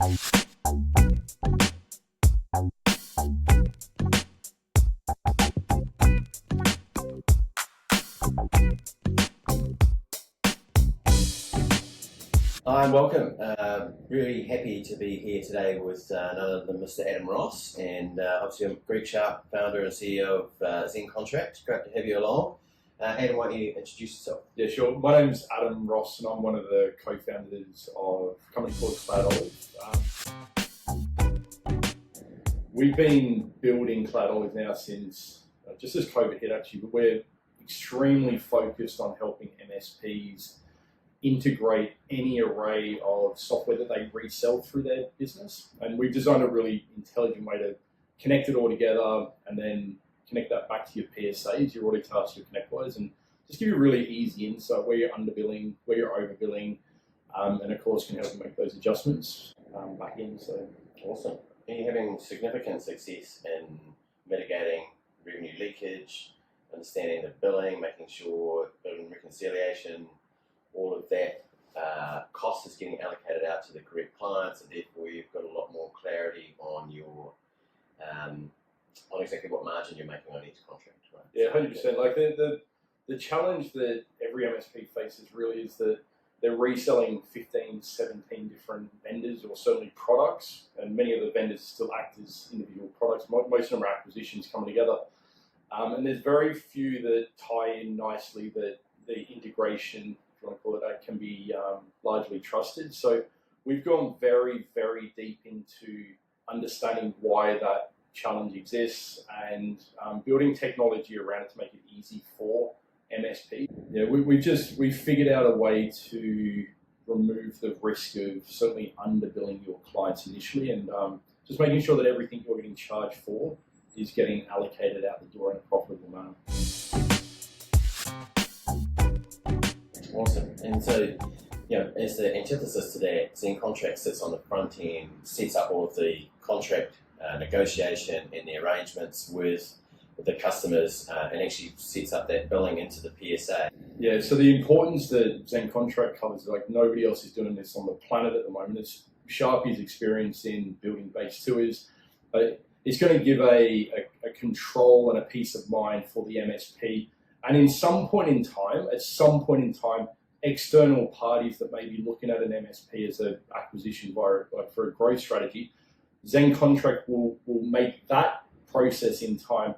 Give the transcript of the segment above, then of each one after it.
Hi, welcome. Really happy to be here today with none other than Mr. Adam Ross, and obviously I'm Greg Sharp, founder and CEO of ZenContract. Great to have you along. Adam, why don't you introduce yourself? Yeah, sure. My name's Adam Ross, and I'm one of the co-founders of a company called CloudOlive. We've been building CloudOlive now since just as COVID hit, actually, but we're extremely focused on helping MSPs integrate any array of software that they resell through their business. And we've designed a really intelligent way to connect it all together and then connect that back to your PSAs, your audit tasks, your connect flows, and just give you really easy insight where you're underbilling, where you're overbilling, and of course can help you make those adjustments back in. So awesome. Are you having significant success in mitigating revenue leakage, understanding the billing, making sure billing reconciliation, all of that cost is getting allocated out to the correct clients, and therefore you've got a lot more clarity on your on exactly what margin you're making on each contract, right? Yeah, 100%. Like the challenge that every MSP faces really is that they're reselling 15, 17 different vendors or certainly products, and many of the vendors still act as individual products. Most of them are acquisitions coming together, and there's very few that tie in nicely that the integration, if you want to call it that, can be largely trusted. So we've gone very, very deep into understanding why that challenge exists and building technology around it to make it easy for MSP. Yeah, we've figured out a way to remove the risk of certainly underbilling your clients initially, and just making sure that everything you're getting charged for is getting allocated out the door in a profitable manner. Awesome. And so, as the antithesis to that, ZenContract sits on the front end, sets up all of the contract negotiation and the arrangements with the customers, and actually sets up that billing into the PSA. Yeah, so the importance that ZenContract covers, like nobody else is doing this on the planet at the moment. It's Sharpie's experience in building base 2 is it's going to give a control and a peace of mind for the MSP. And at some point in time, external parties that may be looking at an MSP as an acquisition for a growth strategy, ZenContract will make that process in time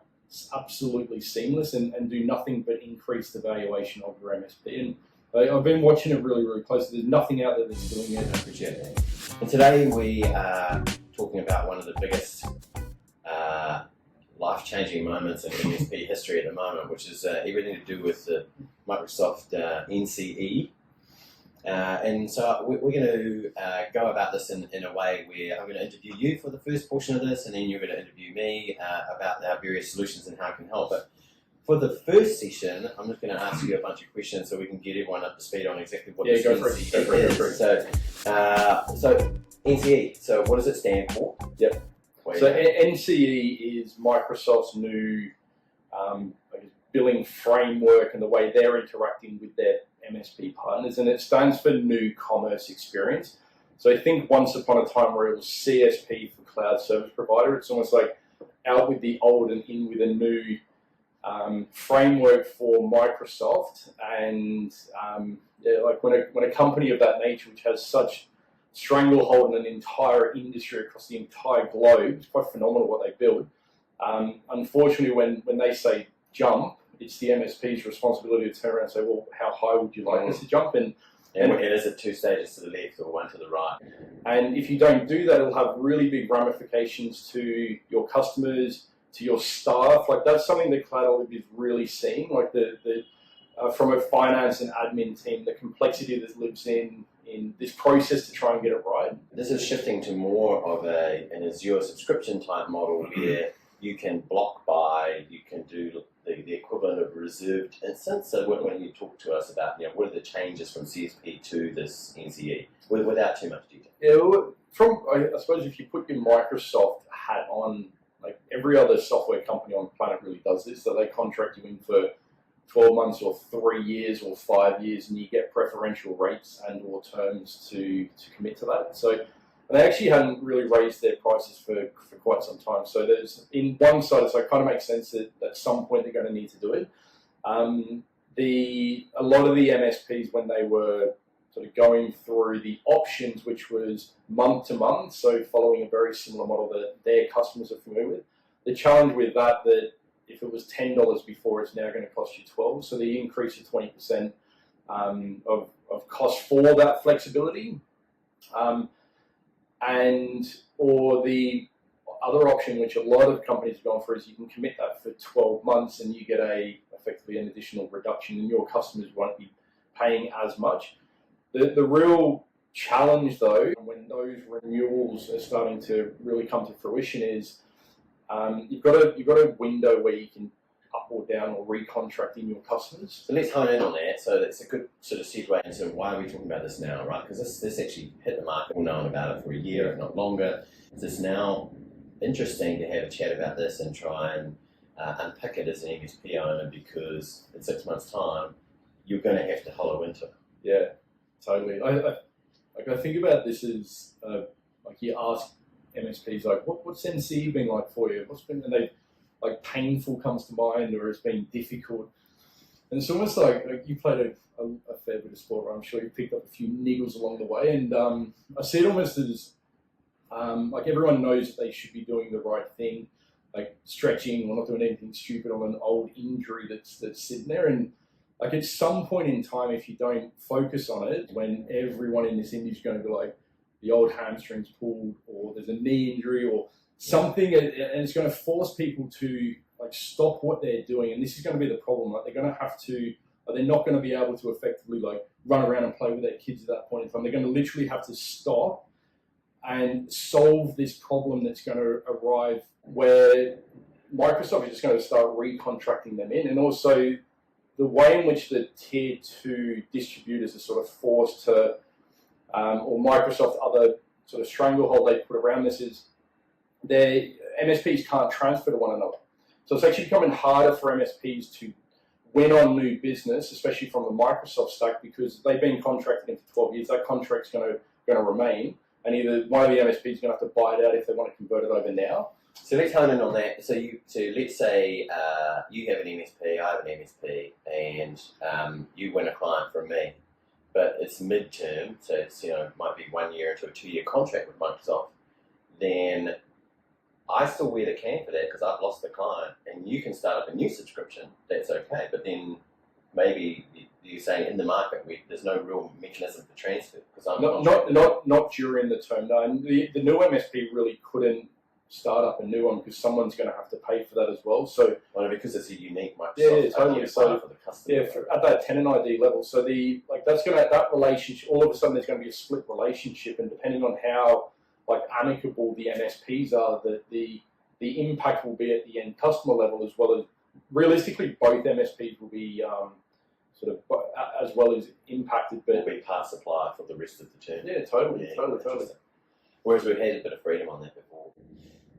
absolutely seamless and do nothing but increase the valuation of your MSP. And I've been watching it really, really closely. There's nothing out there that's doing it. I appreciate it. And today we are talking about one of the biggest life-changing moments in MSP history at the moment, which is everything to do with the Microsoft NCE. And so we're going to go about this in a way where I'm going to interview you for the first portion of this, and then you're going to interview me about our various solutions and how it can help. But for the first session, I'm just going to ask you a bunch of questions so we can get everyone up to speed on exactly what this NCE is. So NCE, so what does it stand for? Yep. So NCE is Microsoft's new billing framework and the way they're interacting with their MSP partners, and it stands for New Commerce Experience. So I think once upon a time where it was CSP for Cloud Service Provider, it's almost like out with the old and in with a new framework for Microsoft. And like when a company of that nature, which has such stranglehold in an entire industry across the entire globe, it's quite phenomenal what they build. Unfortunately, when they say jump, it's the MSP's responsibility to turn around and say, well, how high would you like us to jump? And is it 2 stages to the left or 1 to the right? And if you don't do that, it'll have really big ramifications to your customers, to your staff. Like that's something that CloudOlive is really seeing, like from a finance and admin team, the complexity that lives in this process to try and get it right. This is shifting to more of an Azure subscription type model where you can block buy, you can do the equivalent of reserved instance. So when you talk to us about what are the changes from CSP to this NCE, without too much detail. Yeah, I suppose if you put your Microsoft hat on, like every other software company on the planet really does this, so they contract you in for 12 months or 3 years or 5 years, and you get preferential rates and or terms to commit to that. So And they actually hadn't really raised their prices for quite some time. So there's, in one side, so it kind of makes sense that at some point they're going to need to do it. A lot of the MSPs, when they were sort of going through the options, which was month to month, so following a very similar model that their customers are familiar with, the challenge with that if it was $10 before, it's now going to cost you $12. So the increase of 20% of cost for that flexibility. Or the other option, which a lot of companies have gone for, is you can commit that for 12 months and you get effectively an additional reduction, and your customers won't be paying as much. The real challenge, though, when those renewals are starting to really come to fruition, is you've got a window where you can up or down or recontract in your customers. So let's hone in on that. So that's a good sort of segue into why are we talking about this now, right? Because this actually hit the market. We've known about it for a year, if not longer. It's now interesting to have a chat about this and try and unpick it as an MSP owner, because in 6 months' time, you're going to have to hollow into it. Yeah, totally. I think about this as like you ask MSPs like, what's NCE been like for you? And they like painful comes to mind, or it's been difficult. And it's almost like you played a fair bit of sport, right? I'm sure you picked up a few niggles along the way. And I see it almost as like everyone knows that they should be doing the right thing, like stretching or not doing anything stupid on an old injury that's sitting there. And like at some point in time, if you don't focus on it, when everyone in this industry is going to be like, the old hamstring's pulled, or there's a knee injury, or something, and it's going to force people to like stop what they're doing. And this is going to be the problem. Like they're going to have to, they're not going to be able to effectively like run around and play with their kids at that point in time. They're going to literally have to stop and solve this problem that's going to arrive, where Microsoft is just going to start recontracting them in. And also the way in which the tier 2 distributors are sort of forced to, or Microsoft, other sort of stranglehold they put around this, is their MSPs can't transfer to one another. So it's actually becoming harder for MSPs to win on new business, especially from the Microsoft stack, because they've been contracted in for 12 years. That contract's going to remain, and either one of the MSPs is going to have to buy it out if they want to convert it over now. So let's hone in on that. So let's say you have an MSP, I have an MSP, and you win a client from me, but it's midterm, so it's might be 1 year into a 2-year contract with Microsoft. Then I still wear the can for that because I've lost the client, and you can start up a new subscription. That's okay, but then maybe you're saying in the market there's no real mechanism for transfer because I'm not during the term. No, and the new MSP really couldn't start up a new one because someone's going to have to pay for that as well. So because it's a unique Microsoft totally. So for the customer. Yeah, at that tenant ID level. So that relationship, all of a sudden there's going to be a split relationship, and depending on how like amicable the MSPs are, that the impact will be at the end customer level, as well as realistically both MSPs will be sort of as well as impacted, but will be part supplier for the rest of the term. Yeah, totally. Whereas we've had a bit of freedom on that before.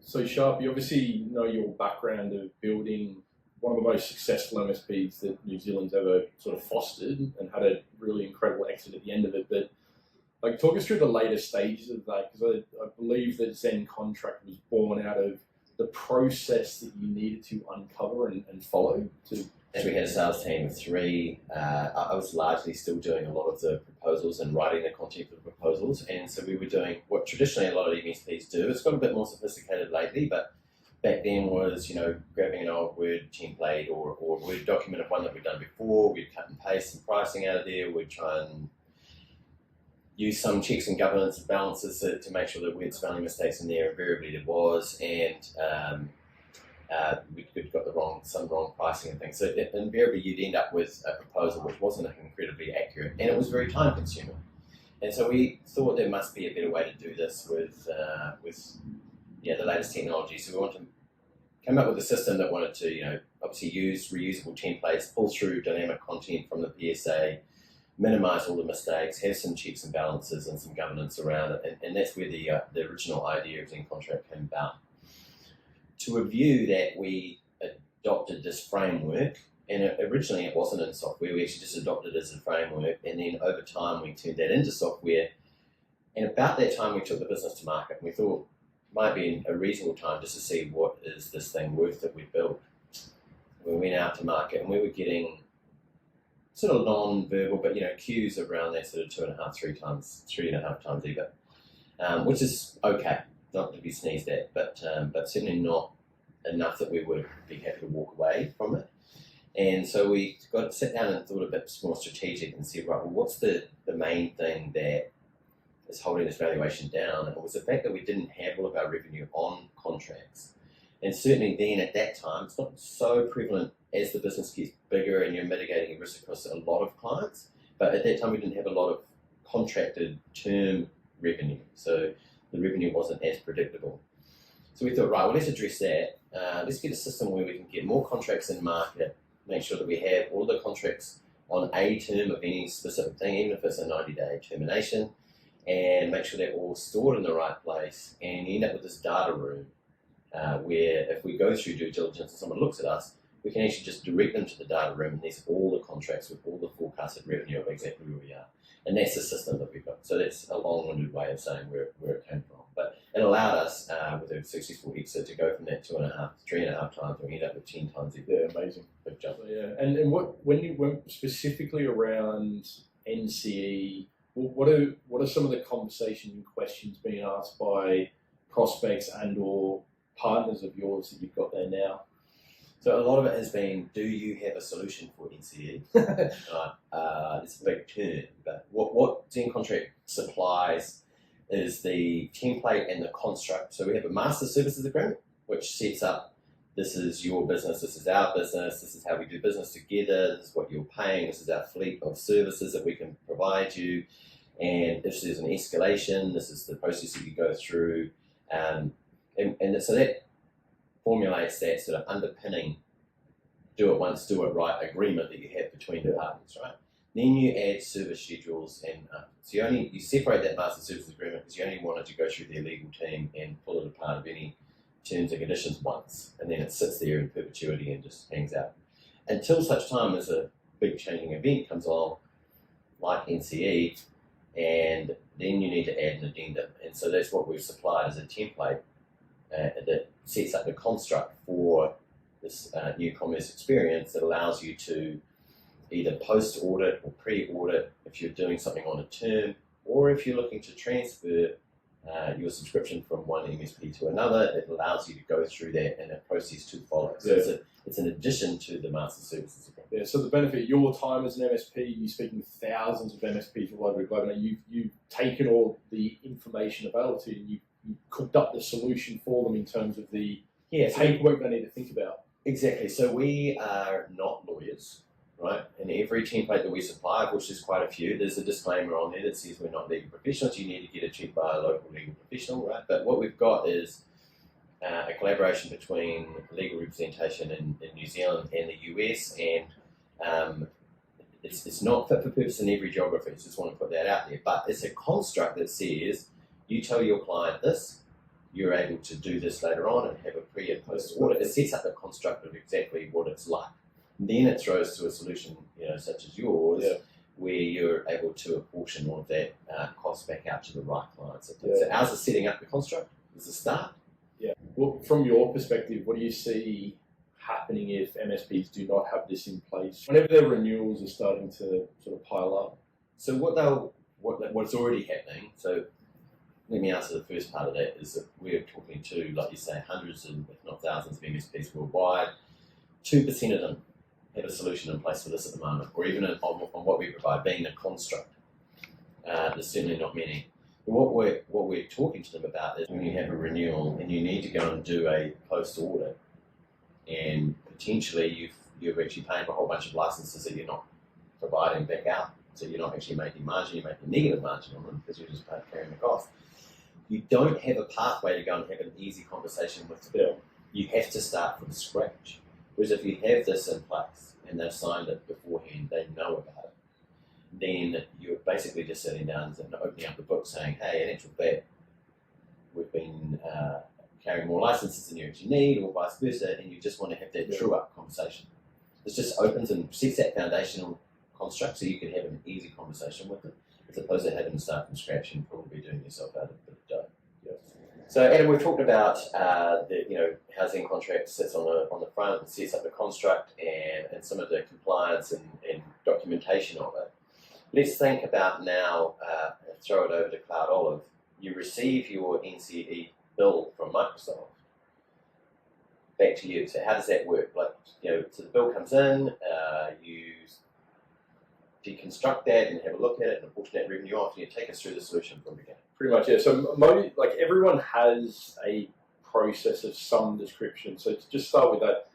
So Sharp, you obviously know your background of building one of the most successful MSPs that New Zealand's ever sort of fostered, and had a really incredible exit at the end of it. But like, talk us through the later stages of that, because I believe that ZenContract was born out of the process that you needed to uncover and follow. And we had a sales team of 3. I was largely still doing a lot of the proposals and writing the content for the proposals, and so we were doing what traditionally a lot of MSPs do. It's got a bit more sophisticated lately, but back then was grabbing an old Word template or Word document of one that we'd done before. We'd cut and paste some pricing out of there. We'd try and use some checks and governance and balances to make sure that we had spelling mistakes in there. Invariably there was, and we got some wrong pricing and things. So invariably you'd end up with a proposal which wasn't incredibly accurate, and it was very time consuming. And so we thought there must be a better way to do this with the latest technology. So we wanted to come up with a system that wanted to obviously use reusable templates, pull through dynamic content from the PSA, minimize all the mistakes, have some checks and balances and some governance around it, and that's where the original idea of ZenContract came about. To review that, we adopted this framework, and originally it wasn't in software. We actually just adopted it as a framework, and then over time we turned that into software, And about that time, we took the business to market. And we thought it might be a reasonable time just to see what is this thing worth that we built. We went out to market, and we were getting sort of non-verbal, but cues around that sort of 2.5, 3.5 times EBIT, which is okay, not to be sneezed at, but certainly not enough that we would be happy to walk away from it. And so we sat down and thought a bit more strategic and said, right, well, what's the main thing that is holding this valuation down? And it was the fact that we didn't have all of our revenue on contracts. And certainly then at that time, it's not so prevalent as the business gets bigger and you're mitigating your risk across a lot of clients. But at that time, we didn't have a lot of contracted term revenue. So the revenue wasn't as predictable. So we thought, right, well, let's address that. Let's get a system where we can get more contracts in market, make sure that we have all the contracts on a term of any specific thing, even if it's a 90-day termination, and make sure they're all stored in the right place. And you end up with this data room where if we go through due diligence and someone looks at us, we can actually just direct them to the data room, and there's all the contracts with all the forecasted revenue of exactly where we are. And that's the system that we've got. So that's a long-winded way of saying where it came from. But it allowed us, with a successful exit, to go from that 2.5, 3.5 times, and we end up with 10 times. Yeah, amazing. Big jump. Yeah, and when you went specifically around NCE, what are some of the conversations and questions being asked by prospects and/or partners of yours that you've got there now? So a lot of it has been, do you have a solution for NCE? It's a big term, but what ZenContract supplies is the template and the construct. So we have a master services agreement, which sets up, this is your business, this is our business, this is how we do business together, this is what you're paying, this is our fleet of services that we can provide you, and if there's an escalation, this is the process that you go through. And so that formulates that sort of underpinning do it once, do it right agreement that you have between the partners, right? Then you add service schedules, and so you separate that master services agreement because you only wanted to go through their legal team and pull it apart of any terms and conditions once, and then it sits there in perpetuity and just hangs out until such time as a big changing event comes along, like NCE, and then you need to add an addendum. And so that's what we've supplied as a template that sets up the construct for this new commerce experience that allows you to either post-audit or pre-audit if you're doing something on a term, or if you're looking to transfer your subscription from one MSP to another, it allows you to go through that and a process to follow. So it's an addition to the master services agreement. Yeah, so the benefit of your time as an MSP, you're speaking with thousands of MSPs all over the globe, and you've taken all the information available to you, and you've cooked up the solution for them in terms of the paperwork they need to think about. Exactly. So we are not lawyers, right? And every template that we supply, of which there's quite a few, there's a disclaimer on there that says we're not legal professionals. You need to get it checked by a local legal professional, right? But what we've got is a collaboration between legal representation in New Zealand and the US, and it's not fit for purpose in every geography. I just want to put that out there. But it's a construct that says you tell your client this, you're able to do this later on and have a pre and post audit. It sets up a construct of exactly what it's like. And then it throws to a solution, such as yours, where you're able to apportion all of that cost back out to the right clients. So ours is setting up the construct as a start. Yeah. Well, from your perspective, what do you see happening if MSPs do not have this in place? Whenever their renewals are starting to sort of pile up. So what's already happening, so let me answer the first part of that, is that we're talking to, like you say, hundreds and if not thousands of MSPs worldwide. 2% of them have a solution in place for this at the moment, or even on what we provide, being a construct. There's certainly not many. But what we're talking to them about is when you have a renewal and you need to go and do a post-audit, and potentially you're actually paying for a whole bunch of licenses that you're not providing back out. So you're not actually making margin, you're making negative margin on them because you're just carrying the cost. You don't have a pathway to go and have an easy conversation with the bill. You have to start from scratch. Whereas if you have this in place and they've signed it beforehand, they know about it, then you're basically just sitting down and opening up the book saying, hey, in actual fact, we've been carrying more licenses than you actually need, or vice versa, and you just want to have that true-up conversation. This just opens and sets that foundational construct so you can have an easy conversation with them. as opposed to having to start from scratch and probably doing yourself out of a bit of dough. So, and we've talked about how ZenContract sits on the front and sets up the construct and some of the compliance and documentation of it. Let's think about now, throw it over to CloudOlive. You receive your NCE bill from Microsoft. Back to you. So how does that work? So the bill comes in, you deconstruct that and have a look at it and apportion that revenue off, and you take us through the solution from the beginning. Pretty much, yeah. So everyone has a process of some description. So to just start with that,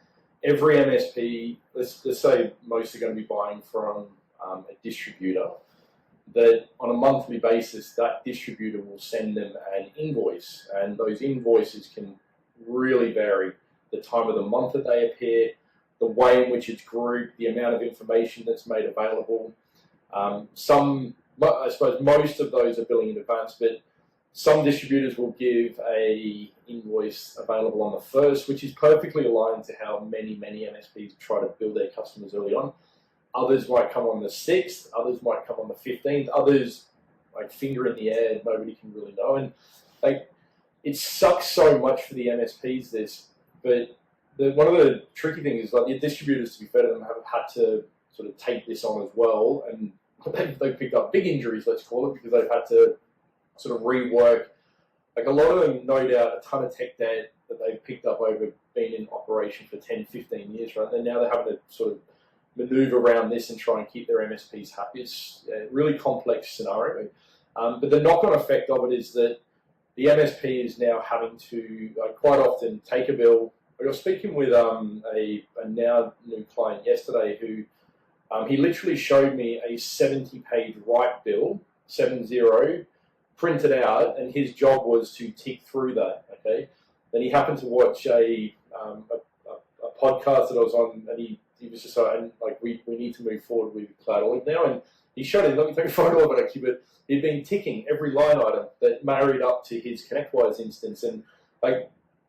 every MSP, let's say most are going to be buying from a distributor, that on a monthly basis, that distributor will send them an invoice, and those invoices can really vary. The time of the month that they appear, the way in which it's grouped, the amount of information that's made available. I suppose most of those are billing in advance, but some distributors will give a invoice available on the 1st, which is perfectly aligned to how many MSPs try to bill their customers early on. Others might come on the 6th, others might come on the 15th, others finger in the air, nobody can really know. And it sucks so much for the MSPs but one of the tricky things is the distributors, to be fair to them, have had to sort of take this on as well, and they've picked up big injuries, let's call it, because they've had to sort of rework. A lot of them, no doubt, a ton of tech debt that they've picked up over being in operation for 10, 15 years, right? And now they're having to sort of maneuver around this and try and keep their MSPs happy. It's a really complex scenario. But the knock-on effect of it is that the MSP is now having to quite often take a bill. I was speaking with a now new client yesterday who he literally showed me a 70-page white bill, 70, printed out, and his job was to tick through that. Okay, then he happened to watch a podcast that I was on, and he was just we need to move forward with CloudOlive now, and he showed it. Let me take a photo of it actually, but he'd been ticking every line item that married up to his ConnectWise instance, and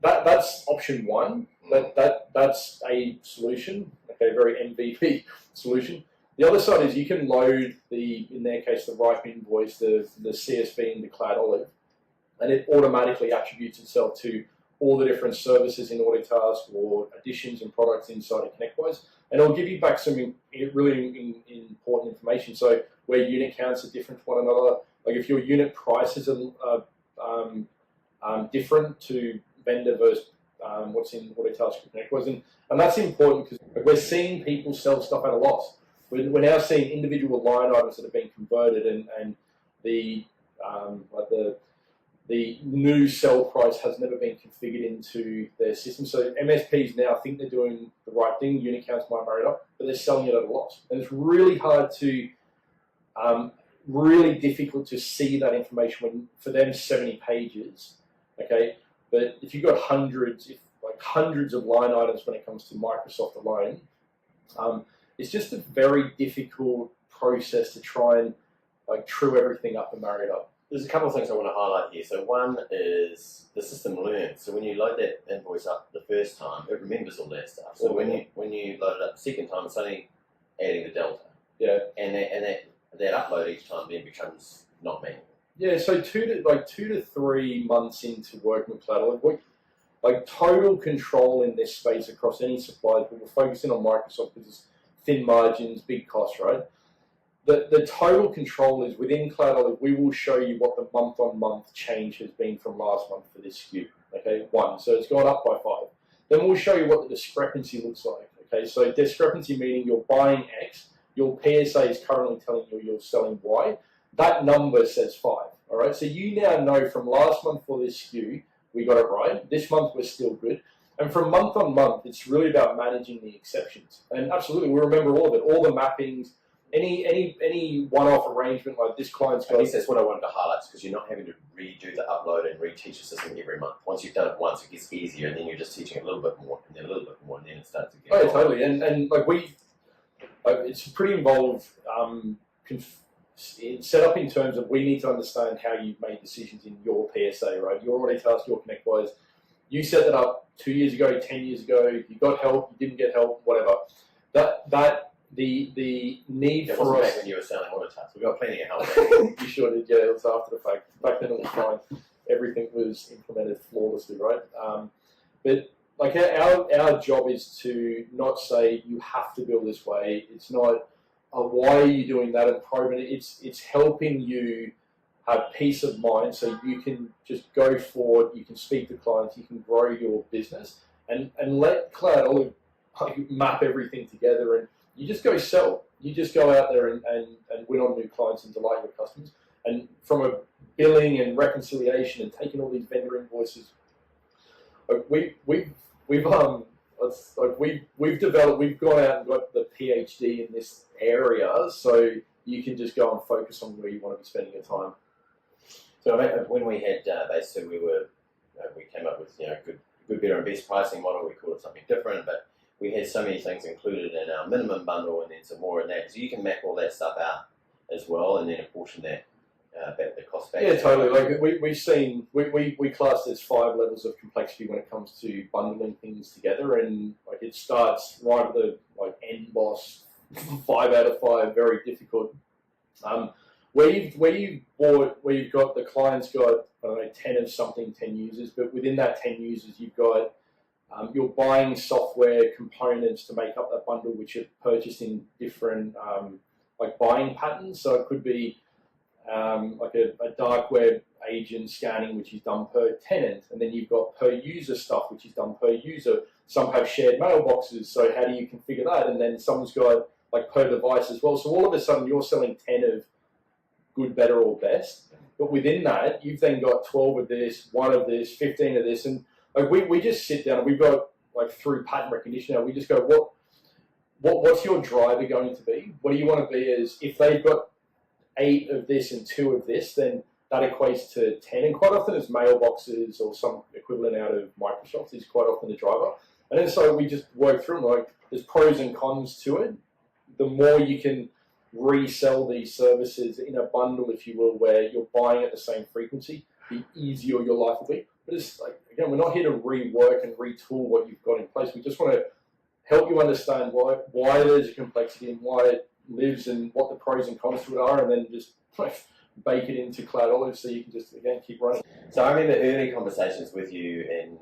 that's option one. That's a solution, okay, very MVP solution. The other side is you can load in their case, the ripe invoice, the CSV into CloudOlive, and it automatically attributes itself to all the different services in Autotask or additions and products inside of ConnectWise, and it'll give you back some really important information. So where unit counts are different to one another, if your unit prices are different to vendor versus what's in Autotask or ConnectWise, and that's important because we're seeing people sell stuff at a loss. We're now seeing individual line items that have been converted, and the new sell price has never been configured into their system. So MSPs now think they're doing the right thing. Unit counts might marry it up, but they're selling it at a loss, and it's really hard to, really difficult to see that information when for them 70 pages. Okay, but if you've got hundreds of line items when it comes to Microsoft alone. It's just a very difficult process to try and true everything up and marry it up. There's a couple of things I want to highlight here. So one is the system learns. So when you load that invoice up the first time, it remembers all that stuff. So when you load it up the second time, it's only adding the delta. Yeah. And that upload each time then becomes not manual. Yeah. So 2 to 3 months into working with CloudOlive, total control in this space across any suppliers, but we're focusing on Microsoft because it's thin margins, big costs, right? The total control is within CloudOlive. We will show you what the month-on-month change has been from last month for this SKU. Okay, 1. So it's gone up by 5. Then we'll show you what the discrepancy looks like. Okay, so discrepancy meaning you're buying X, your PSA is currently telling you you're selling Y. That number says 5. All right, so you now know from last month for this SKU, we got it right. This month we're still good. And from month on month, it's really about managing the exceptions. And absolutely, we remember all of it, all the mappings, any one-off arrangement like this client's got. I guess that's what I wanted to highlight, because you're not having to redo the upload and reteach the system every month. Once you've done it once, it gets easier, and then you're just teaching a little bit more, and then a little bit more, and then it starts to get. Oh, yeah, totally. And it's pretty involved. It's set up in terms of we need to understand how you've made decisions in your PSA, right? Your Autotask, your ConnectWise. You set that up 2 years ago, 10 years ago. You got help, you didn't get help, whatever. That the need It for wasn't us. back when you were selling Autotask. We got plenty of help. You sure did, yeah. It was after the fact. Back then it was fine. Everything was implemented flawlessly, right? But like our job is to not say you have to build this way. It's not why are you doing that and probing it. It's helping you have peace of mind so you can just go forward. You can speak to clients. You can grow your business and let CloudOlive map everything together, and you just go sell. You just go out there and win on new clients and delight your customers. And from a billing and reconciliation and taking all these vendor invoices, we've developed. We've gone out and got the PhD in this area, so you can just go and focus on where you want to be spending your time. So when we had Base 2, we came up with good, better, and best pricing model. We called it something different, but we had so many things included in our minimum bundle, and then some more in that. So you can map all that stuff out as well, and then apportion that back the cost back. Yeah, totally. Like we've seen, we class there's 5 levels of complexity when it comes to bundling things together, and like it starts right at the end boss, 5 out of 5, very difficult. Where you've got the client's got 10 of something, 10 users, but within that 10 users you've got you're buying software components to make up that bundle, which are purchased in different buying patterns. So it could be like a dark web agent scanning, which is done per tenant, and then you've got per user stuff, which is done per user. Some have shared mailboxes, so how do you configure that? And then someone's got per device as well. So all of a sudden you're selling 10 of good, better, or best. But within that, you've then got 12 of this, 1 of this, 15 of this, and we just sit down and we've got through pattern recognition now, we just go, what's your driver going to be? What do you want to be as if they've got 8 of this and 2 of this, then that equates to 10. And quite often it's mailboxes or some equivalent out of Microsoft is quite often the driver. And then so we just work through them, there's pros and cons to it. The more you can resell these services in a bundle, if you will, where you're buying at the same frequency, the easier your life will be. But it's again, we're not here to rework and retool what you've got in place. We just want to help you understand why there's a complexity and why it lives and what the pros and cons to it are, and then just bake it into CloudOlive so you can just again keep running. So I remember early conversations with you, and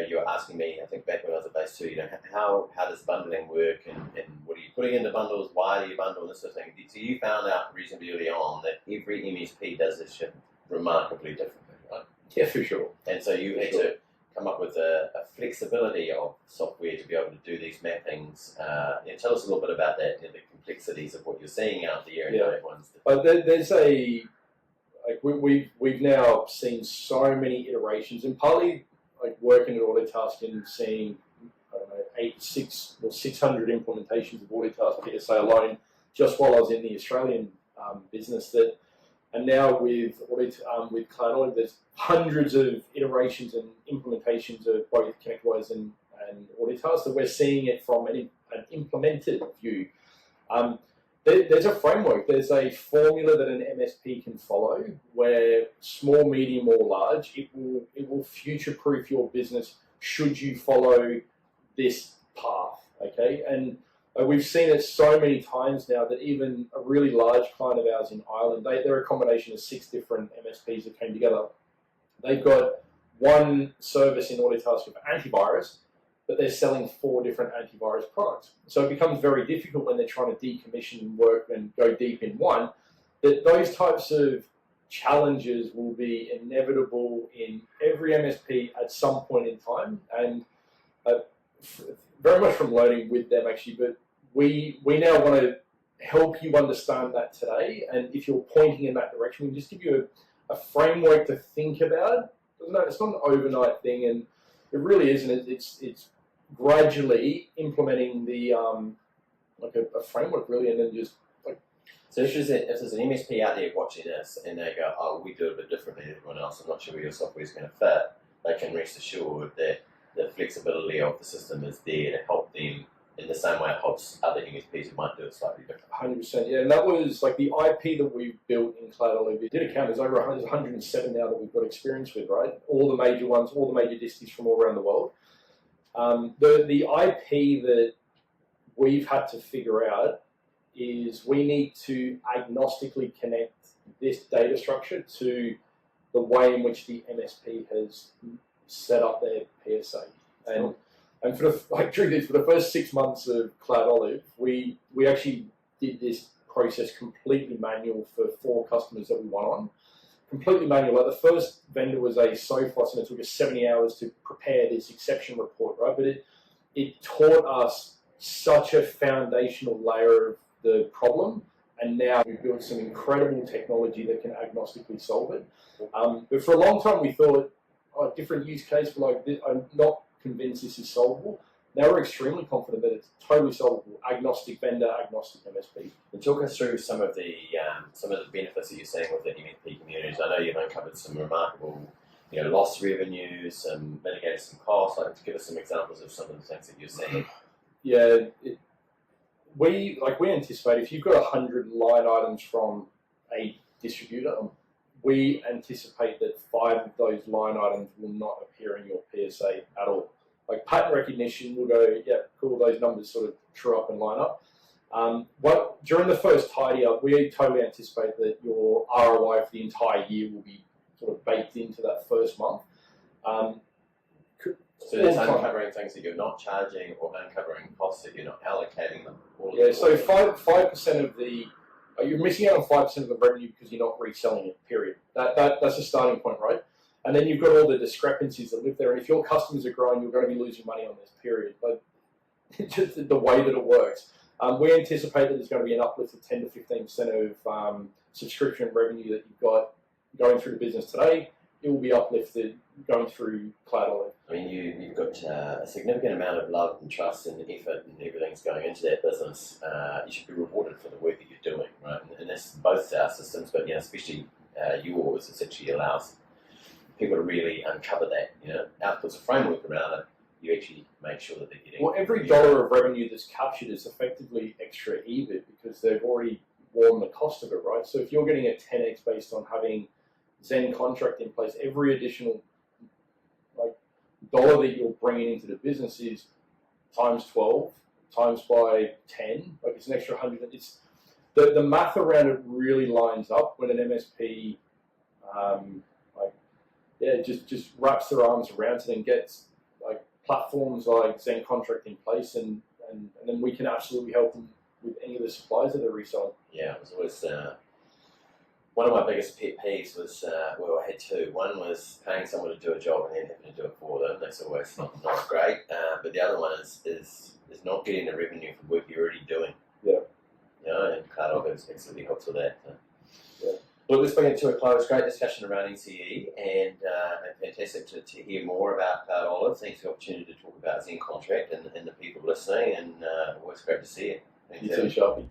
you were asking me, I think back when I was at Base 2, how does bundling work, and what are you putting into bundles, why do you bundle, and this sort of thing. So you found out reasonably early on that every MSP does this shit remarkably differently, right? Yeah, for sure. And so you had to come up with a flexibility of software to be able to do these mappings. Tell us a little bit about that, the complexities of what you're seeing out there. And there's we've now seen so many iterations, and partly working at Autotask and seeing 600 implementations of Autotask PSA alone, just while I was in the Australian business. And now with CloudOlive, there's hundreds of iterations and implementations of both ConnectWise and Autotask that we're seeing it from an implemented view. There's a framework, there's a formula that an MSP can follow where small, medium, or large, it will future-proof your business should you follow this path, okay? And we've seen it so many times now that even a really large client of ours in Ireland, they're a combination of 6 different MSPs that came together. They've got one service in Autotask of antivirus, but they're selling 4 different antivirus products. So it becomes very difficult when they're trying to decommission and work and go deep in one, that those types of challenges will be inevitable in every MSP at some point in time. And very much from learning with them actually, but we now want to help you understand that today. And if you're pointing in that direction, we just give you a framework to think about. It's not an overnight thing, and it really isn't. It's gradually implementing the a framework really, and then just So if there's an MSP out there watching this and they go, oh, we do it a bit differently than everyone else, I'm not sure where your software is going to fit, they can rest assured that the flexibility of the system is there to help them in the same way it helps other MSPs who might do it slightly different. 100%, yeah. And that was the IP that we built in CloudOlive. It did account, there's over 107 now that we've got experience with, right? All the major ones, all the major disties from all around the world. The IP that we've had to figure out is we need to agnostically connect this data structure to the way in which the MSP has set up their PSA. And for the first 6 months of CloudOlive, we actually did this process completely manual for 4 customers that we won on. Completely manual. Like the first vendor was a Sophos, and it took us 70 hours to prepare this exception report, right? But it taught us such a foundational layer of the problem, and now we've built some incredible technology that can agnostically solve it. But for a long time we thought, different use case, like this, I'm not convinced this is solvable. Now we're extremely confident that it's totally solvable. Agnostic vendor, agnostic MSP. And talk us through some of the benefits that you're seeing with the MSP communities. I know you've uncovered some remarkable, lost revenues and mitigated some costs. Like, to give us some examples of some of the things that you're seeing. Yeah, we anticipate if you've got 100 line items from a distributor, we anticipate that 5 of those line items will not appear in your PSA at all. Like pattern recognition will go, yeah, cool, those numbers sort of true up and line up. During the first tidy up, we totally anticipate that your ROI for the entire year will be sort of baked into that first month. So it's uncovering things that you're not charging or uncovering costs that you're not allocating them. So 5% of the, you're missing out on 5% of the revenue because you're not reselling it, period. That's a starting point, right? And then you've got all the discrepancies that live there. And if your customers are growing, you're going to be losing money on this, period. But just the way that it works. We anticipate that there's going to be an uplift of 10 to 15% of subscription revenue that you've got going through the business today. It will be uplifted going through CloudOlive. I mean, you've got a significant amount of love and trust and effort and everything's going into that business. You should be rewarded for the work that you're doing, right? And that's both our systems, but especially yours, essentially allows people to really uncover that. Outputs a framework around it. You actually make sure that they're getting. Well, every dollar of revenue that's captured is effectively extra EBIT because they've already worn the cost of it, right? So if you're getting a 10x based on having ZenContract in place, every additional dollar that you're bringing into the business is times 12, times by 10, it's an extra 100. It's the math around it really lines up when an MSP just wraps their arms around it and gets platforms like ZenContract in place, and then we can absolutely help them with any of the supplies that they're reselling. Yeah, it was one of my biggest pet peeves was, I had 2. One was paying someone to do a job and then having to do it for them. That's always not great. But the other one is not getting the revenue from work you're already doing. Yeah. And CloudOlive absolutely helps with that. Yeah. Look, let's bring it to a close. Great discussion around NCE and fantastic to hear more about CloudOlive. Thanks for the opportunity to talk about ZenContract and the people listening, and always great to see you. Thanks, Sharpie.